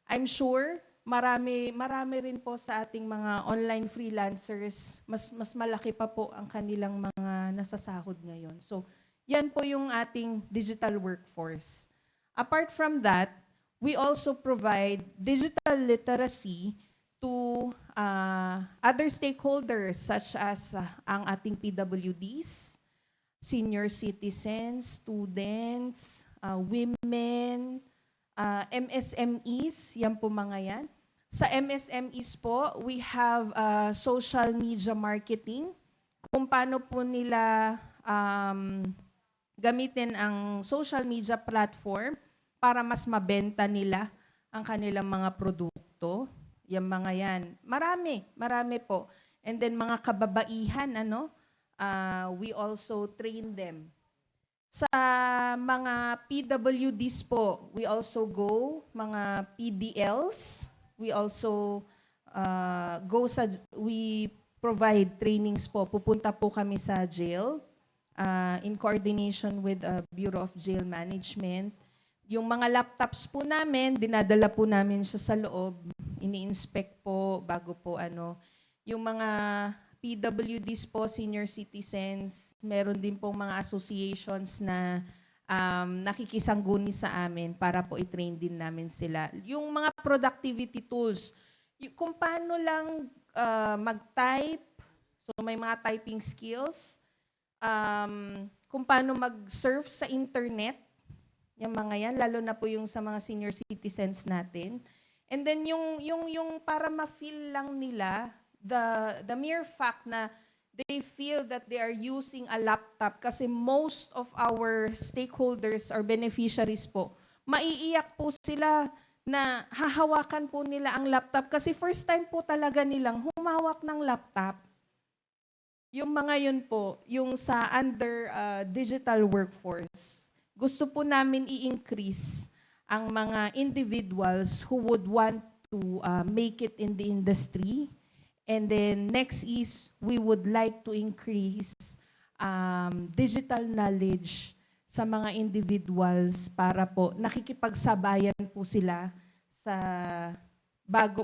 I'm sure marami rin po sa ating mga online freelancers, mas malaki pa po ang kanilang mga nasasahod ngayon. So, yan po yung ating digital workforce. Apart from that, we also provide digital literacy to other stakeholders such as ang ating PWDs, senior citizens, students, women, MSMEs, yan po mga yan. Sa MSMEs po, we have social media marketing, kung paano po nila gamitin ang social media platform para mas mabenta nila ang kanilang mga produkto. Yung mga yan. Marami po. And then mga kababaihan, we also train them. Sa mga PWDs po, we also go, mga PDLs, we also we provide trainings po. Pupunta po kami sa jail in coordination with Bureau of Jail Management. Yung mga laptops po namin, dinadala po namin siya sa loob. Ini-inspect po bago po Yung mga PWDs po, senior citizens, meron din pong mga associations na nakikisangguni sa amin para po i-train din namin sila. Yung mga productivity tools, kung paano lang mag-type, so may mga typing skills, kung paano mag-surf sa internet, yung mga yan, lalo na po yung sa mga senior citizens natin. And then yung para ma-feel lang nila, the mere fact na they feel that they are using a laptop kasi most of our stakeholders or beneficiaries po, maiiyak po sila na hahawakan po nila ang laptop kasi first time po talaga nilang humawak ng laptop. Yung mga yun po, yung sa under digital workforce, gusto po namin i-increase ang mga individuals who would want to make it in the industry. And then next is, we would like to increase digital knowledge sa mga individuals para po nakikipagsabayan po sila sa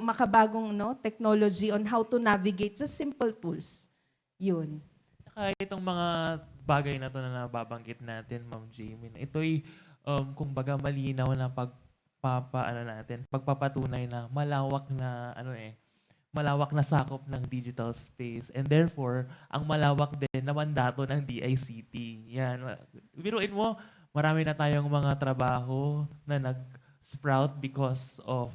makabagong technology on how to navigate, just simple tools. Yun. Saka itong mga bagay na to na nababanggit natin, Ma'am Jamie, ito'y kumbaga malinaw na pagpapatunay na malawak na sakop ng digital space and therefore ang malawak din na mandato ng DICT. Yan. Biruin mo, marami na tayong mga trabaho na nag-sprout because of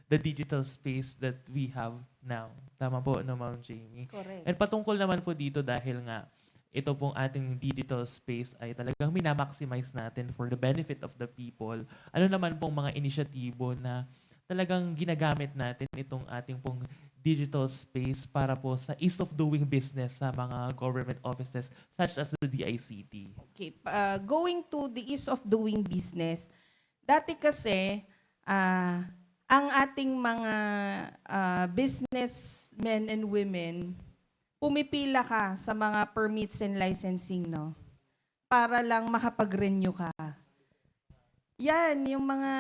the digital space that we have now. Tama po, Ma'am Jamie? Correct. And patungkol naman po dito dahil nga ito pong ating digital space ay talagang minamaximize natin for the benefit of the people. Ano naman pong mga inisyatibo na talagang ginagamit natin itong ating pong digital space para po sa ease of doing business sa mga government offices such as the DICT? Okay. Going to the ease of doing business, dati kasi ang ating mga businessmen and women, pumipila ka sa mga permits and licensing, para lang makapag-renew ka. Yan, yung mga,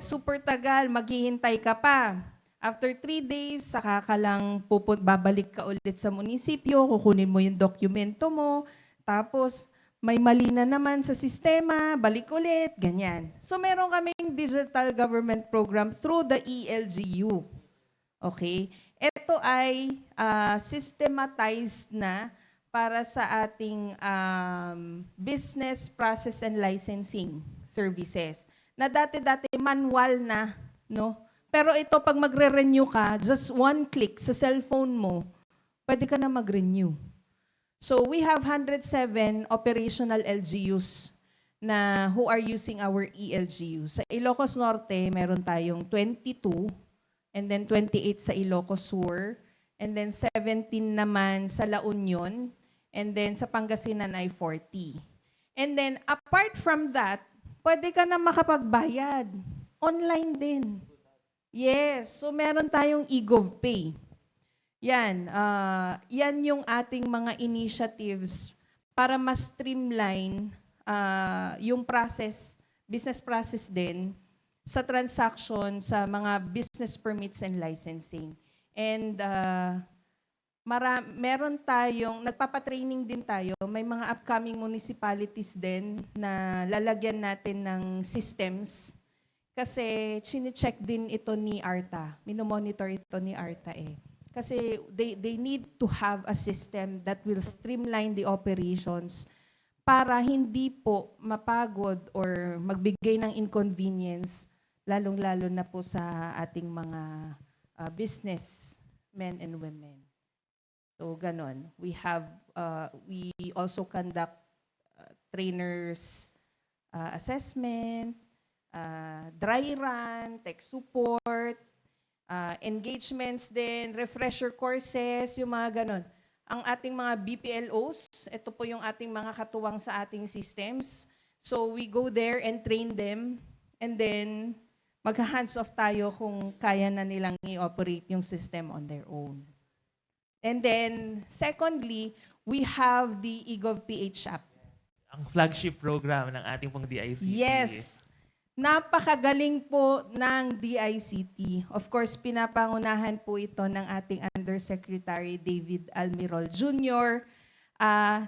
super tagal, maghihintay ka pa. After 3 days, saka ka lang babalik ka ulit sa munisipyo, kukunin mo yung dokumento mo, tapos may mali na naman sa sistema, balik ulit, ganyan. So meron kaming digital government program through the ELGU. Okay? Ito ay systematized na para sa ating business process and licensing services. Na dati-dati manual na, no? Pero ito, pag magre-renew ka, just one click sa cellphone mo, pwede ka na mag-renew. So we have 107 operational LGUs na who are using our ELGU. Sa Ilocos Norte, meron tayong 22, and then 28 sa Ilocos Sur, and then 17 naman sa La Union, and then sa Pangasinan ay 40. And then apart from that, pwede ka na makapagbayad. Online din. Yes. So meron tayong eGovPay. Yan. Yan yung ating mga initiatives para mas streamline yung process, business process din sa transaction sa mga business permits and licensing. And meron tayong, nagpapatraining din tayo, may mga upcoming municipalities din na lalagyan natin ng systems kasi chine-check din ito ni ARTA. Minomonitor ito ni ARTA eh. Kasi they need to have a system that will streamline the operations para hindi po mapagod or magbigay ng inconvenience, lalong-lalo na po sa ating mga business men and women. So ganon. We also conduct trainers assessment, dry run, tech support, engagements din, refresher courses, yung mga ganon. Ang ating mga BPLOs, ito po yung ating mga katuwang sa ating systems. So we go there and train them, and then magha-hands off tayo kung kaya na nilang i-operate yung system on their own. And then, secondly, we have the eGovPH app. Ang flagship program ng ating pong DICT. Yes. Napakagaling po ng DICT. Of course, pinapangunahan po ito ng ating Undersecretary David Almirol Jr.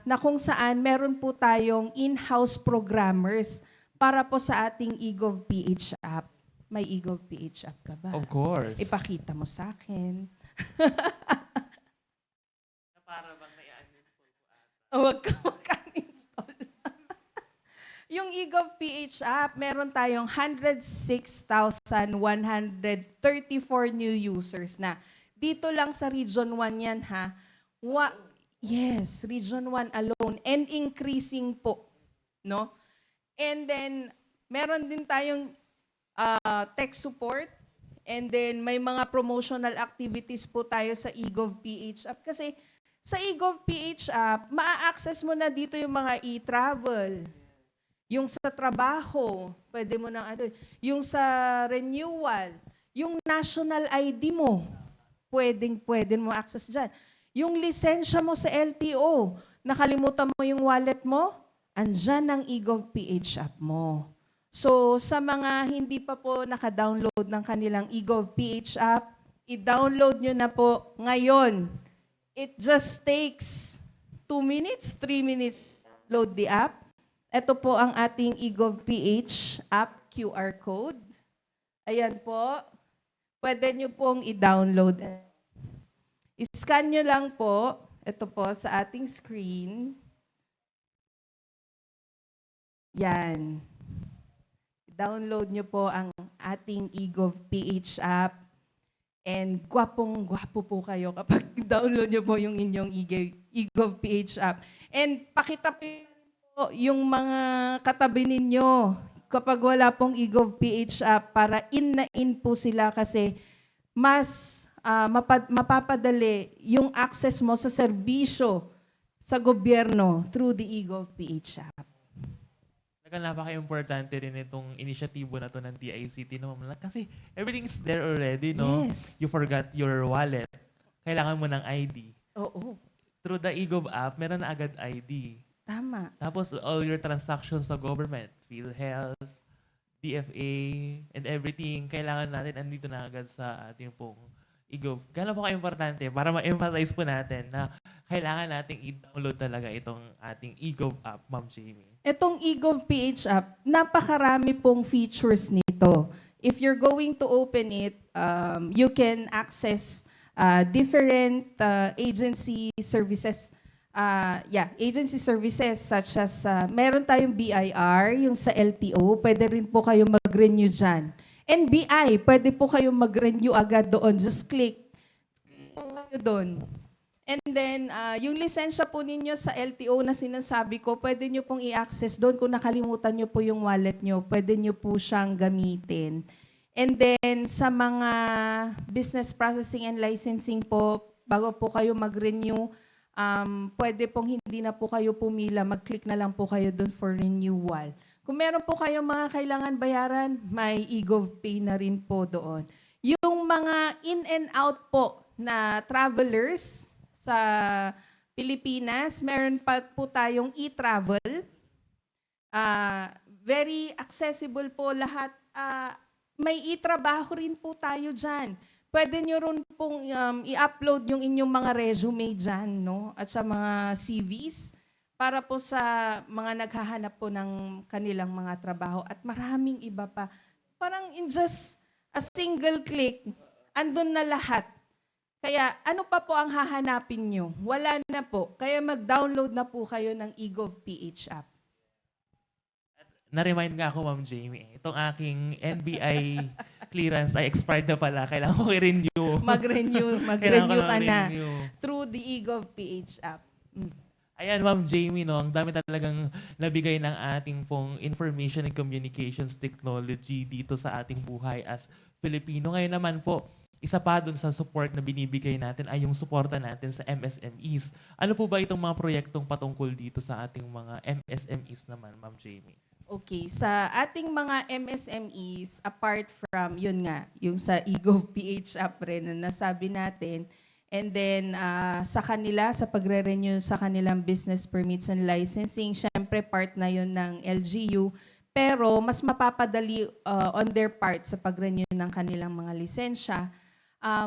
Na kung saan meron po tayong in-house programmers para po sa ating eGovPH app. May eGovPH app ka ba? Of course. Ipakita mo sa akin. Para bang nai-uninstall ko ata. Huwag ka mag-uninstall. Yung eGovPH app, meron tayong 106,134 new users na. Dito lang sa Region 1 yan ha. Yes, Region 1 alone. And increasing po. No? And then, meron din tayong tech support. And then, may mga promotional activities po tayo sa eGovPH app. Kasi sa eGovPH app, maa-access mo na dito yung mga e-travel. Yung sa trabaho, pwede mo na yung sa renewal, yung national ID mo, pwede mo access dyan. Yung lisensya mo sa LTO, nakalimutan mo yung wallet mo, andyan ang eGovPH app mo. So, sa mga hindi pa po naka-download ng kanilang eGovPH app, i-download nyo na po ngayon. It just takes 2 minutes, 3 minutes load the app. Ito po ang ating eGovPH app QR code. Ayan po. Pwede nyo pong i-download. I-scan nyo lang po. Ito po sa ating screen. Yan. Download nyo po ang ating eGovPH app. And gwapong-gwapo po kayo kapag download nyo po yung inyong eGovPH app. And pakitapin po yung mga katabi ninyo kapag wala pong eGovPH app para in na in po sila kasi mas mapapadali yung access mo sa serbisyo sa gobyerno through the eGovPH app. Napaka-importante rin itong inisyatibo na to ng DICT naman. Kasi everything's there already, no? Yes. You forgot your wallet. Kailangan mo ng ID. Oo. Through the eGov app, meron na agad ID. Tama. Tapos all your transactions sa government, PhilHealth, DFA and everything, kailangan natin andito na agad sa ating pong e-gov. Gano'n po ka-importante para ma-emphasize po natin na kailangan nating i-download talaga itong ating e-gov app, Ma'am Jamie. Itong eGov PH app, napakarami pong features nito. If you're going to open it, you can access different agency services. Agency services such as meron tayong BIR, yung sa LTO, pwede rin po kayo mag-renew dyan. NBI, pwede po kayo mag-renew agad doon. Just click kayo doon. And then, yung lisensya po ninyo sa LTO na sinasabi ko, pwede nyo pong i-access doon. Kung nakalimutan nyo po yung wallet nyo, pwede nyo po siyang gamitin. And then, sa mga business processing and licensing po, bago po kayo mag-renew, pwede pong hindi na po kayo pumila, mag-click na lang po kayo doon for renewal. Kung meron po kayong mga kailangan bayaran, may eGov Pay na rin po doon. Yung mga in and out po na travelers sa Pilipinas, meron pa po tayong e-travel. Very accessible po lahat. May e-trabaho rin po tayo dyan. Pwede nyo rin pong i-upload yung inyong mga resume dyan, no? At sa mga CVs para po sa mga naghahanap po ng kanilang mga trabaho at maraming iba pa. Parang in just a single click, andun na lahat. Kaya ano pa po ang hahanapin nyo? Wala na po. Kaya mag-download na po kayo ng eGov PH app. Na-remind nga ako, Ma'am Jamie, itong aking NBI clearance ay expired na pala. Kailangan ko i-renew. Mag-renew ka na through the eGov PH app. Ayan, Ma'am Jamie, no, ang dami talagang nabigay ng ating pong information and communications technology dito sa ating buhay as Filipino. Ngayon naman po, isa pa dun sa support na binibigay natin ay yung suporta natin sa MSMEs. Ano po ba itong mga proyektong patungkol dito sa ating mga MSMEs naman, Ma'am Jamie? Okay, sa ating mga MSMEs, apart from, yun nga, yung sa eGov PH app rin na nasabi natin, and then sa kanila, sa pagre-renew sa kanilang business permits and licensing, syempre part na yun ng LGU, pero mas mapapadali on their part sa pag-renew ng kanilang mga lisensya.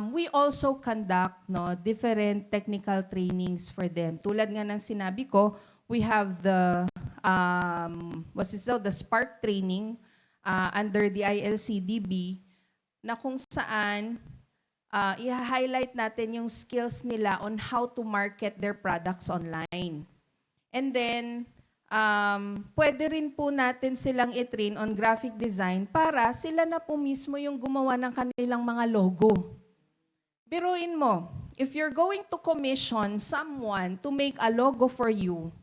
We also conduct different technical trainings for them. Tulad nga ng sinabi ko, we have the the Spark training under the ILCDB na kung saan i-highlight natin yung skills nila on how to market their products online. And then, pwede rin po natin silang i-train on graphic design para sila na po mismo yung gumawa ng kanilang mga logo. Biruin mo, if you're going to commission someone to make a logo for you,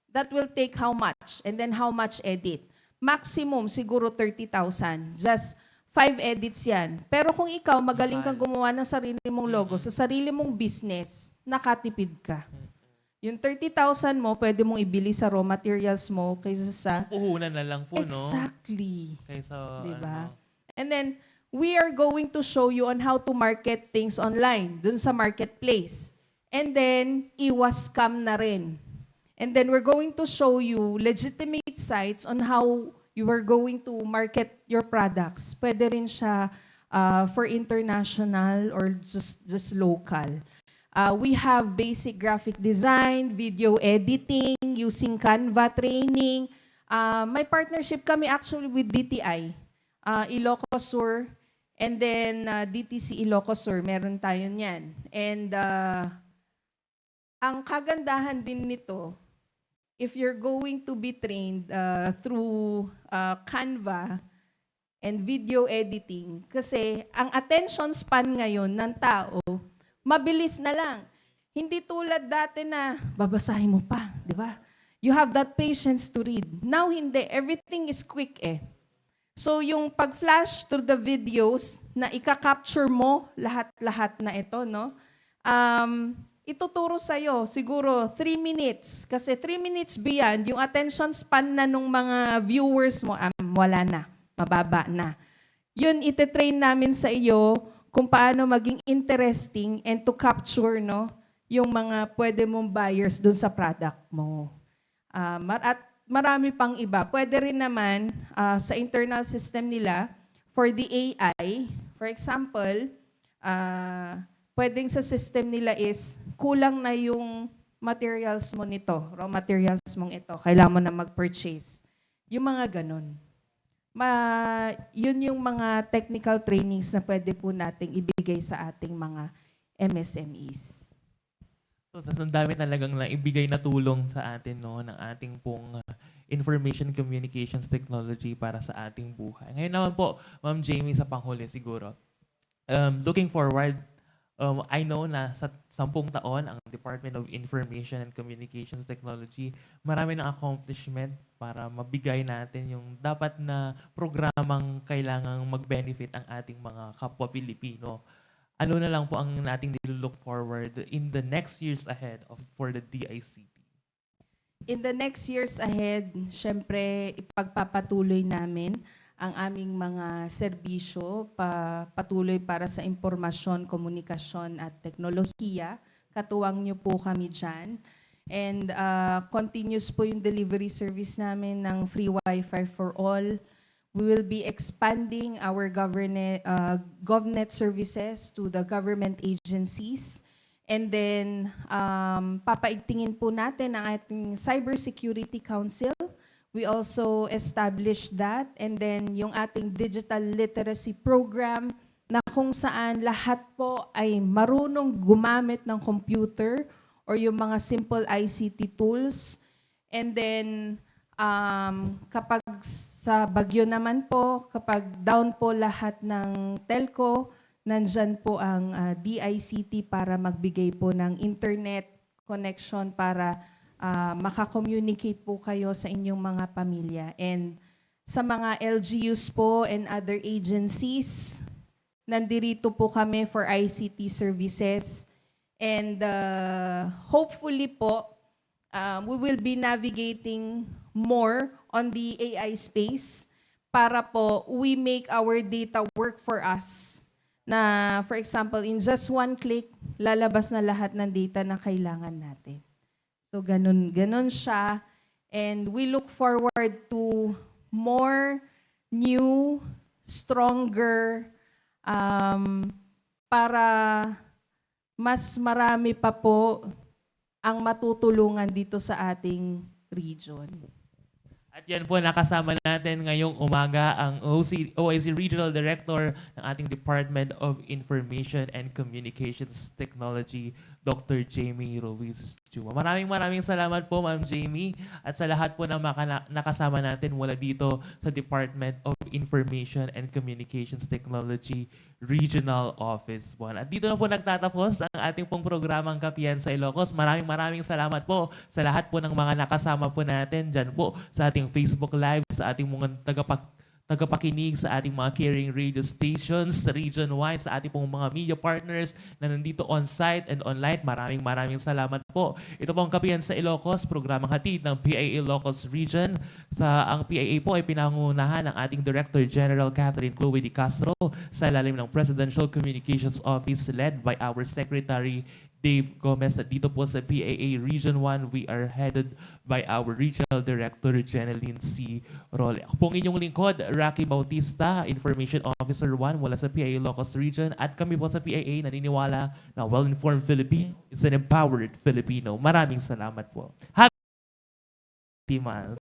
that will take how much? And then how much edit? Maximum, siguro 30,000. Just 5 edits yan. Pero kung ikaw, magaling kang gumawa ng sarili mong logo, sa sarili mong business, nakatipid ka. Yung 30,000 mo, pwede mong ibili sa raw materials mo kaysa sa... Puhunan na lang po, no? Exactly. Kaysa, diba? And then, we are going to show you on how to market things online, dun sa marketplace. And then, iwas scam na rin. And then we're going to show you legitimate sites on how you are going to market your products. Pwede rin siya for international or just local. We have basic graphic design, video editing, using Canva training. May partnership kami actually with DTI, Ilocos Sur, and then DTC Ilocos Sur. Meron tayo niyan. And ang kagandahan din nito, if you're going to be trained through Canva and video editing, kasi ang attention span ngayon ng tao, mabilis na lang. Hindi tulad dati na babasahin mo pa, di ba? You have that patience to read. Now hindi, everything is quick eh. So yung pag-flash through the videos na ika-capture mo lahat-lahat na ito, no? Ituturo sa'yo, siguro 3 minutes. Kasi 3 minutes beyond, yung attention span na nung mga viewers mo, wala na, mababa na. Yun, ititrain namin sa iyo kung paano maging interesting and to capture yung mga pwede mong buyers dun sa product mo. At marami pang iba. Pwede rin naman sa internal system nila for the AI, for example, pwedeng sa system nila is kulang na yung materials mo nito, raw materials mong ito, kailangan mo na mag-purchase. Yung mga ganun. Yun yung mga technical trainings na pwede po nating ibigay sa ating mga MSMEs. So, ang dami talagang naibigay na tulong sa atin, no, ng ating pong information communications technology para sa ating buhay. Ngayon naman po, Ma'am Jamie, sa panghuli siguro. Looking forward, I know na sa 10 taon, ang Department of Information and Communications Technology, marami ng accomplishment para mabigay natin yung dapat na programang kailangang mag-benefit ang ating mga kapwa Pilipino. Ano na lang po ang nating nilook forward in the next years ahead for the DICT? In the next years ahead, syempre, ipagpapatuloy namin ang aming mga serbisyo patuloy para sa impormasyon, komunikasyon at teknolohiya. Katuwang niyo po kami dyan. And continuous po yung delivery service namin ng free Wi-Fi for all. We will be expanding our GovNet services to the government agencies. And then, papaigtingin po natin ang ating Cybersecurity Council. We also established that. And then, yung ating digital literacy program na kung saan lahat po ay marunong gumamit ng computer or yung mga simple ICT tools. And then, kapag sa bagyo naman po, kapag down po lahat ng telco, nandyan po ang DICT para magbigay po ng internet connection para makakommunicate po kayo sa inyong mga pamilya. And sa mga LGUs po and other agencies, nandirito po kami for ICT services. And hopefully po, we will be navigating more on the AI space para po we make our data work for us. Na, for example, in just one click, lalabas na lahat ng data na kailangan natin. So, ganun siya. And we look forward to more new, stronger, para mas marami pa po ang matutulungan dito sa ating region. At yan po, nakasama natin ngayong umaga ang OIC Regional Director ng ating Department of Information and Communications Technology, Dr. Jamie Ruiz Chua. Maraming salamat po, Ma'am Jamie, at sa lahat po ng nakasama natin mula dito sa Department of Information and Communications Technology Regional Office 1. At dito na po nagtatapos ang ating pong programang Kapihan sa Ilocos. Maraming salamat po sa lahat po ng mga nakasama po natin dyan po sa ating Facebook Live, sa ating mga tagapakinig, sa ating mga caring radio stations, sa region-wide, sa ating pong mga media partners na nandito on-site and online. Maraming salamat po. Ito po ang Kapihan sa Ilocos, programang hatid ng PIA Ilocos Region. Ang PIA po ay pinangunahan ng ating Director General Catherine Chloe de Castro sa ilalim ng Presidential Communications Office led by our Secretary Dave Gomez. At dito po sa PAA Region 1, we are headed by our Regional Director, Jeneline C. Role. Ako pong inyong lingkod, Rocky Bautista, Information Officer 1 mula sa PAA Ilocos Region. At kami po sa PAA naniniwala na well-informed Filipino is an empowered Filipino. Maraming salamat po. Happy month.